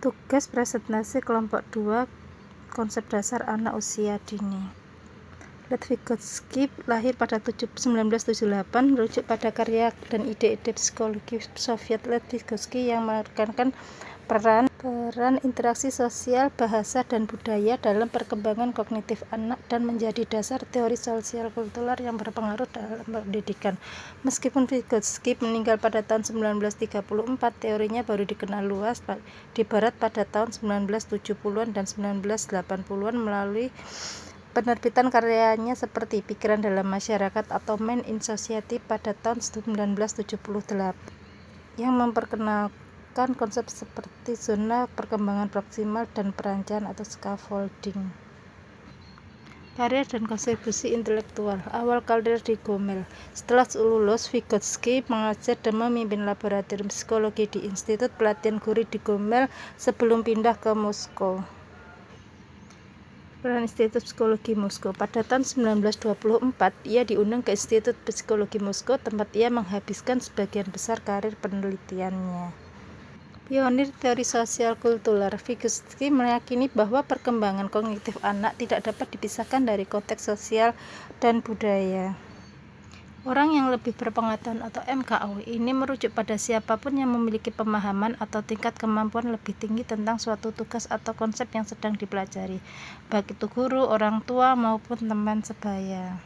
Tugas presentasi kelompok 2 konsep dasar anak usia dini. Lev Vygotsky lahir pada 1978, merujuk pada karya dan ide-ide psikologi Soviet. Lev Vygotsky yang menekankan peran interaksi sosial, bahasa, dan budaya dalam perkembangan kognitif anak dan menjadi dasar teori sosial kultural yang berpengaruh dalam pendidikan. Meskipun Vygotsky meninggal pada tahun 1934, teorinya baru dikenal luas di Barat pada tahun 1970-an dan 1980-an melalui penerbitan karyanya seperti Pikiran dalam Masyarakat atau Man in Society pada tahun 1978 yang memperkenalkan konsep seperti zona perkembangan proksimal dan perancangan atau scaffolding. Karir dan kontribusi intelektual. Awal karir di Gomel. Setelah lulus, Vygotsky mengajar dan memimpin laboratorium psikologi di Institut Pelatihan Guru di Gomel sebelum pindah ke Moskow. Peran Institut Psikologi Moskow. Pada tahun 1924, ia diundang ke Institut Psikologi Moskow, tempat ia menghabiskan sebagian besar karir penelitiannya. Pionir teori sosial kultural. Vygotsky meyakini bahwa perkembangan kognitif anak tidak dapat dipisahkan dari konteks sosial dan budaya. Orang yang lebih berpengetahuan atau MKO ini merujuk pada siapapun yang memiliki pemahaman atau tingkat kemampuan lebih tinggi tentang suatu tugas atau konsep yang sedang dipelajari, baik itu guru, orang tua, maupun teman sebaya.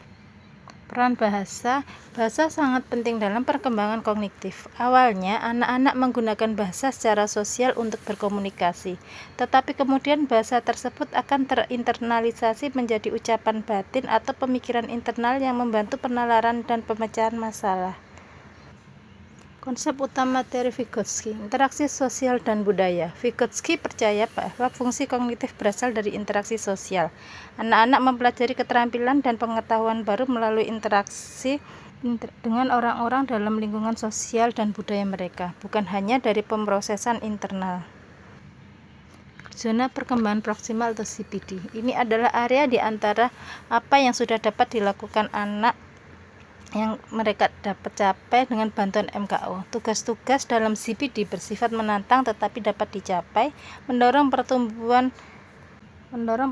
Peran bahasa. Bahasa sangat penting dalam perkembangan kognitif. Awalnya, anak-anak menggunakan bahasa secara sosial untuk berkomunikasi, tetapi kemudian bahasa tersebut akan terinternalisasi menjadi ucapan batin atau pemikiran internal yang membantu penalaran dan pemecahan masalah. Konsep utama teori Vygotsky, interaksi sosial dan budaya. Vygotsky percaya bahwa fungsi kognitif berasal dari interaksi sosial. Anak-anak mempelajari keterampilan dan pengetahuan baru melalui interaksi dengan orang-orang dalam lingkungan sosial dan budaya mereka, bukan hanya dari pemrosesan internal. Zona perkembangan proksimal atau CPD. Ini adalah area di antara apa yang sudah dapat dilakukan anak yang mereka dapat capai dengan bantuan MKO. Tugas-tugas dalam CPD bersifat menantang tetapi dapat dicapai, mendorong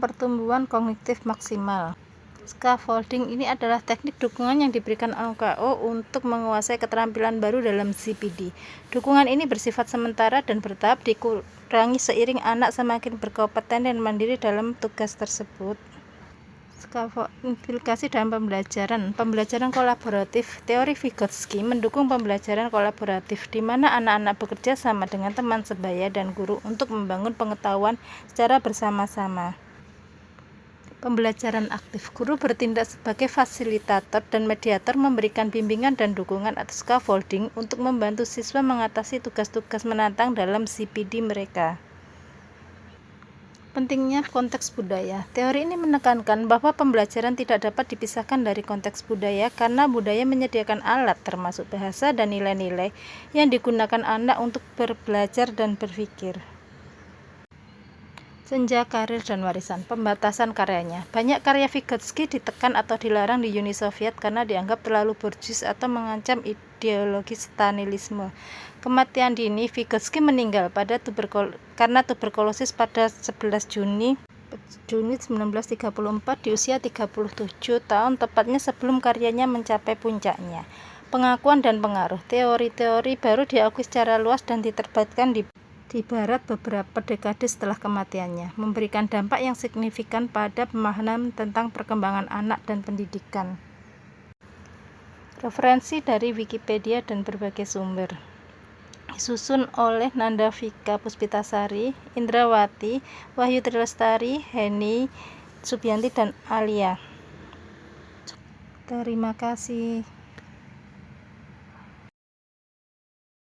pertumbuhan kognitif maksimal. Scaffolding ini adalah teknik dukungan yang diberikan MKO untuk menguasai keterampilan baru dalam CPD. Dukungan ini bersifat sementara dan bertahap, dikurangi seiring anak semakin berkompeten dan mandiri dalam tugas tersebut. Implikasi dalam pembelajaran kolaboratif. Teori Vygotsky mendukung pembelajaran kolaboratif di mana anak-anak bekerja sama dengan teman sebaya dan guru untuk membangun pengetahuan secara bersama-sama. Pembelajaran aktif. Guru bertindak sebagai fasilitator dan mediator, memberikan bimbingan dan dukungan atau scaffolding untuk membantu siswa mengatasi tugas-tugas menantang dalam CPD mereka. Pentingnya konteks budaya. Teori ini menekankan bahwa pembelajaran tidak dapat dipisahkan dari konteks budaya karena budaya menyediakan alat termasuk bahasa dan nilai-nilai yang digunakan anak untuk belajar dan berpikir. Senja, karir, dan warisan. Pembatasan karyanya. Banyak karya Vygotsky ditekan atau dilarang di Uni Soviet karena dianggap terlalu borjuis atau mengancam ideologi Stalinisme. Kematian dini. Vygotsky meninggal karena tuberkulosis pada 11 Juni 1934 di usia 37 tahun, tepatnya sebelum karyanya mencapai puncaknya. Pengakuan dan pengaruh. Teori-teori baru diakui secara luas dan diterbitkan di Barat beberapa dekade setelah kematiannya, memberikan dampak yang signifikan pada pemahaman tentang perkembangan anak dan pendidikan. Referensi dari Wikipedia dan berbagai sumber. Disusun oleh Nandavika Puspitasari, Indrawati, Wahyu Trilestari, Heni Subianti, dan Alia. Terima kasih.